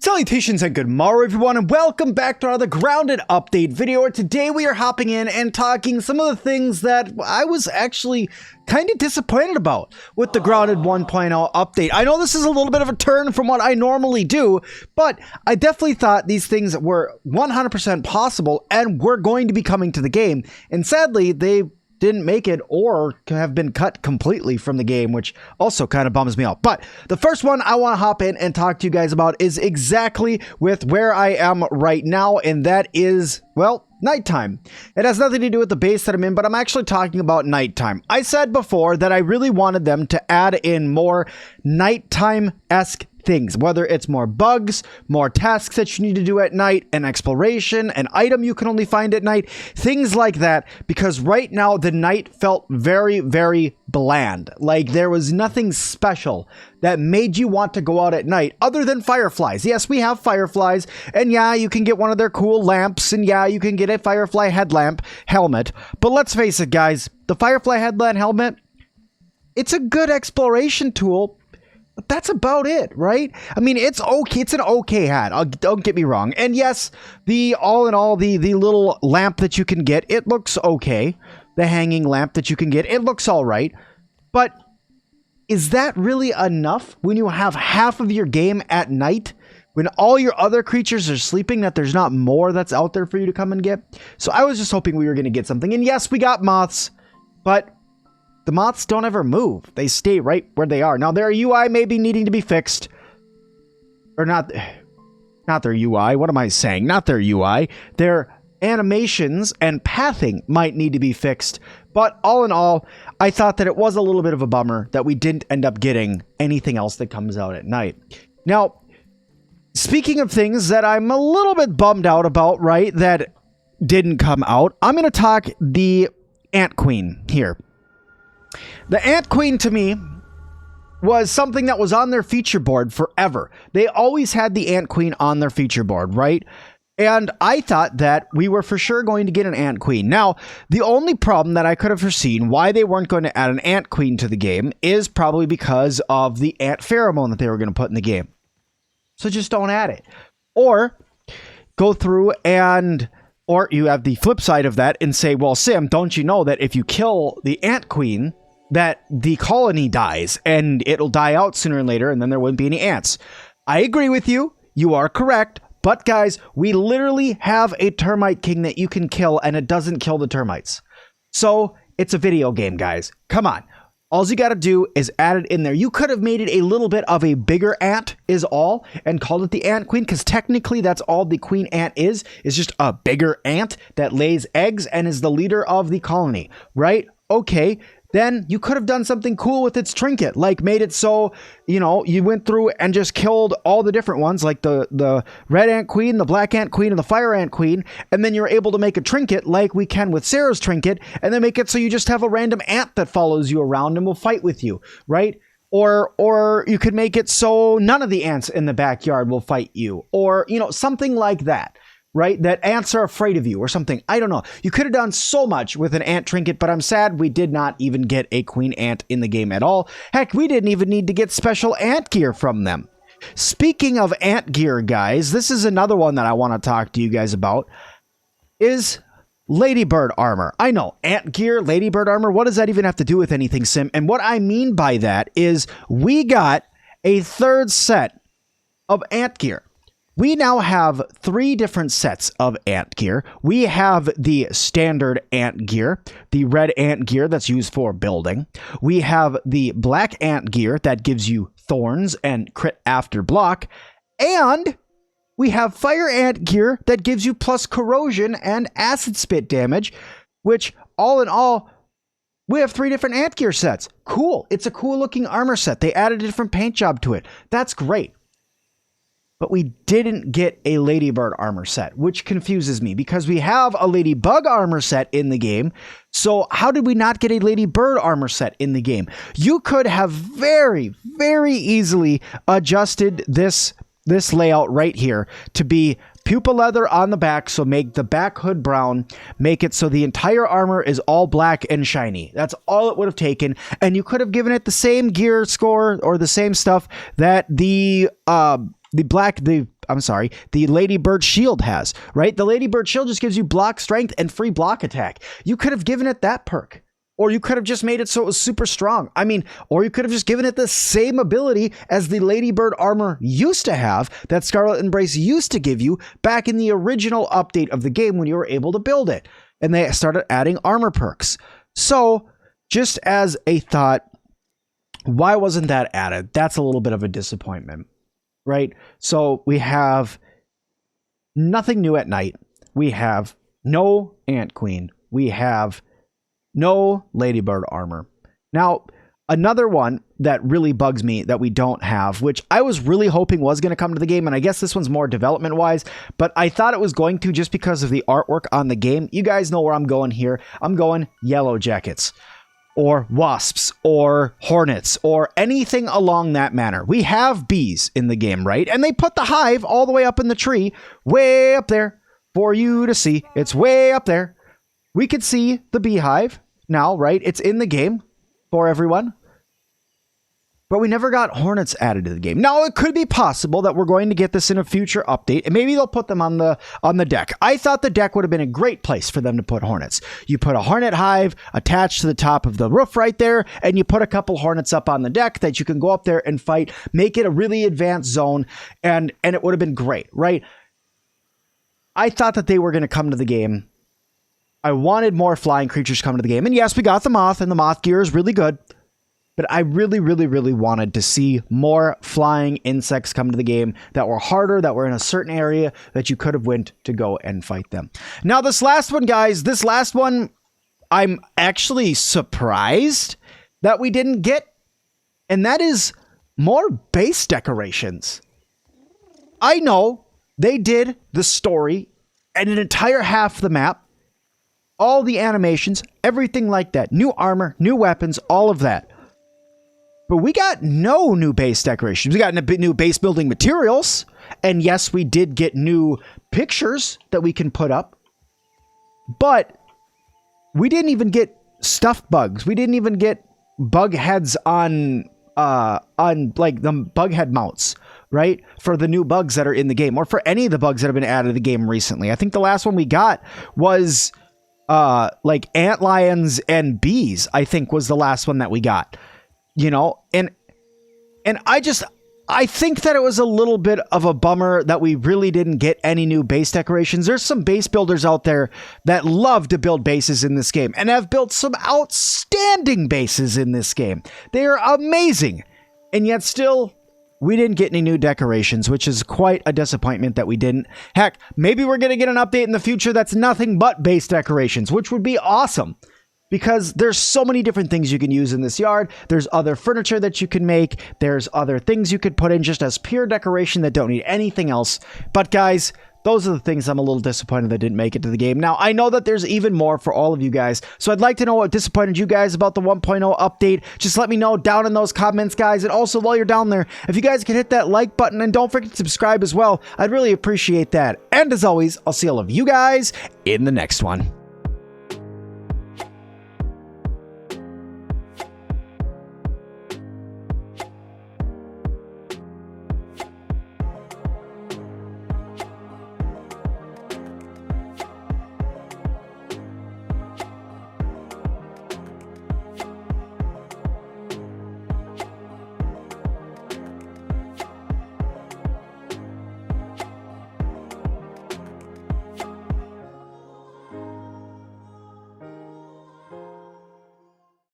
Salutations and good morrow everyone, and welcome back to another grounded update video. Today we are hopping in and talking some of the things that I was actually kind of disappointed about with the grounded 1.0 update. I know this is a little bit of a turn from what I normally do, but I definitely thought these things were 100% possible and were going to be coming to the game, and sadly they didn't make it or have been cut completely from the game, which also kind of bums me out. But the first one I want to hop in and talk to you guys about is exactly with where I am right now, and that is, well, nighttime. It has nothing to do with the base that I'm in, but I'm actually talking about nighttime. I said before that I really wanted them to add in more nighttime-esque things, whether it's more bugs, more tasks that you need to do at night, an exploration, an item you can only find at night, things like that, because right now the night felt very, very bland. Like there was nothing special that made you want to go out at night other than fireflies. Yes, we have fireflies, and yeah, you can get one of their cool lamps, and yeah, you can get a firefly headlamp helmet, but let's face it guys, the firefly headlamp helmet, it's a good exploration tool, but that's about it, right? I mean, it's okay. It's an okay hat. Don't get me wrong. And yes, all in all, the little lamp that you can get, it looks okay. The hanging lamp that you can get, it looks all right. But is that really enough when you have half of your game at night? When all your other creatures are sleeping, that there's not more that's out there for you to come and get? So I was just hoping we were going to get something. And yes, we got moths, but the moths don't ever move. They stay right where they are. Now, their UI may be needing to be fixed. Or not their UI. What am I saying? Not their UI. Their animations and pathing might need to be fixed. But all in all, I thought that it was a little bit of a bummer that we didn't end up getting anything else that comes out at night. Now, speaking of things that I'm a little bit bummed out about, right, that didn't come out, I'm going to talk the Ant Queen here. The Ant Queen, to me, was something that was on their feature board forever. They always had the Ant Queen on their feature board, right? And I thought that we were for sure going to get an Ant Queen. Now, the only problem that I could have foreseen why they weren't going to add an Ant Queen to the game is probably because of the ant pheromone that they were going to put in the game. So just don't add it. Or go through and... Or you have the flip side of that and say, well, Sim, don't you know that if you kill the Ant Queen, that the colony dies and it'll die out sooner or later and then there wouldn't be any ants? I agree with you. You are correct. But guys, we literally have a termite king that you can kill and it doesn't kill the termites. So it's a video game, guys. Come on. All you got to do is add it in there. You could have made it a little bit of a bigger ant is all and called it the Ant Queen, because technically that's all the queen ant is just a bigger ant that lays eggs and is the leader of the colony, right? Okay, then you could have done something cool with its trinket, like made it so, you know, you went through and just killed all the different ones, like the red ant queen, the black ant queen, and the fire ant queen, and then you're able to make a trinket like we can with Sarah's trinket, and then make it so you just have a random ant that follows you around and will fight with you, right? Or you could make it so none of the ants in the backyard will fight you, or, you know, something like that. Right? That ants are afraid of you or something. I don't know. You could have done so much with an ant trinket, but I'm sad we did not even get a queen ant in the game at all. Heck, we didn't even need to get special ant gear from them. Speaking of ant gear, guys, this is another one that I want to talk to you guys about, is Ladybird armor. I know, ant gear, Ladybird armor, what does that even have to do with anything, Sim? And what I mean by that is we got a third set of ant gear. We now have 3 different sets of ant gear. We have the standard ant gear, the red ant gear that's used for building. We have the black ant gear that gives you thorns and crit after block. And we have fire ant gear that gives you plus corrosion and acid spit damage, which all in all, we have 3 different ant gear sets. Cool. It's a cool looking armor set. They added a different paint job to it. That's great. But we didn't get a Ladybird armor set, which confuses me because we have a Ladybug armor set in the game. So how did we not get a Ladybird armor set in the game? You could have very, very easily adjusted this layout right here to be pupa leather on the back, so make the back hood brown, make it so the entire armor is all black and shiny. That's all it would have taken, and you could have given it the same gear score or the same stuff that the the Ladybird Shield has, right? The Ladybird Shield just gives you block strength and free block attack. You could have given it that perk. Or you could have just made it so it was super strong. I mean, or you could have just given it the same ability as the Ladybird armor used to have, that Scarlet Embrace used to give you back in the original update of the game when you were able to build it. And they started adding armor perks. So, just as a thought, why wasn't that added? That's a little bit of a disappointment, right? So, we have nothing new at night. We have no Ant Queen. We have no Ladybird armor. Now, another one that really bugs me that we don't have, which I was really hoping was going to come to the game, and I guess this one's more development-wise, but I thought it was going to just because of the artwork on the game. You guys know where I'm going here. I'm going Yellow Jackets, or Wasps, or Hornets, or anything along that manner. We have bees in the game, right? And they put the hive all the way up in the tree, way up there, for you to see. It's way up there. We could see the beehive now, right? It's in the game for everyone. But we never got Hornets added to the game. Now, it could be possible that we're going to get this in a future update, and maybe they'll put them on the deck. I thought the deck would have been a great place for them to put Hornets. You put a Hornet hive attached to the top of the roof right there, and you put a couple Hornets up on the deck that you can go up there and fight, make it a really advanced zone, and it would have been great, right? I thought that they were going to come to the game. I wanted more flying creatures coming to the game. And yes, we got the moth, and the moth gear is really good. But I really, really, really wanted to see more flying insects come to the game that were harder, that were in a certain area that you could have went to go and fight them. Now, this last one, guys, I'm actually surprised that we didn't get. And that is more base decorations. I know they did the story and an entire half the map. All the animations, everything like that. New armor, new weapons, all of that. But we got no new base decorations. We got new base building materials. And yes, we did get new pictures that we can put up. But we didn't even get stuffed bugs. We didn't even get bug heads on like the bug head mounts, right? For the new bugs that are in the game, or for any of the bugs that have been added to the game recently. I think the last one we got was like antlions and bees, I think was the last one that we got, you know, and I think that it was a little bit of a bummer that we really didn't get any new base decorations. There's some base builders out there that love to build bases in this game and have built some outstanding bases in this game. They are amazing. And yet still, we didn't get any new decorations, which is quite a disappointment that we didn't. Heck, maybe we're going to get an update in the future that's nothing but base decorations, which would be awesome. Because there's so many different things you can use in this yard. There's other furniture that you can make. There's other things you could put in just as pure decoration that don't need anything else. But guys, those are the things I'm a little disappointed that didn't make it to the game. Now, I know that there's even more for all of you guys, so I'd like to know what disappointed you guys about the 1.0 update. Just let me know down in those comments, guys. And also, while you're down there, if you guys can hit that like button and don't forget to subscribe as well, I'd really appreciate that. And as always, I'll see all of you guys in the next one.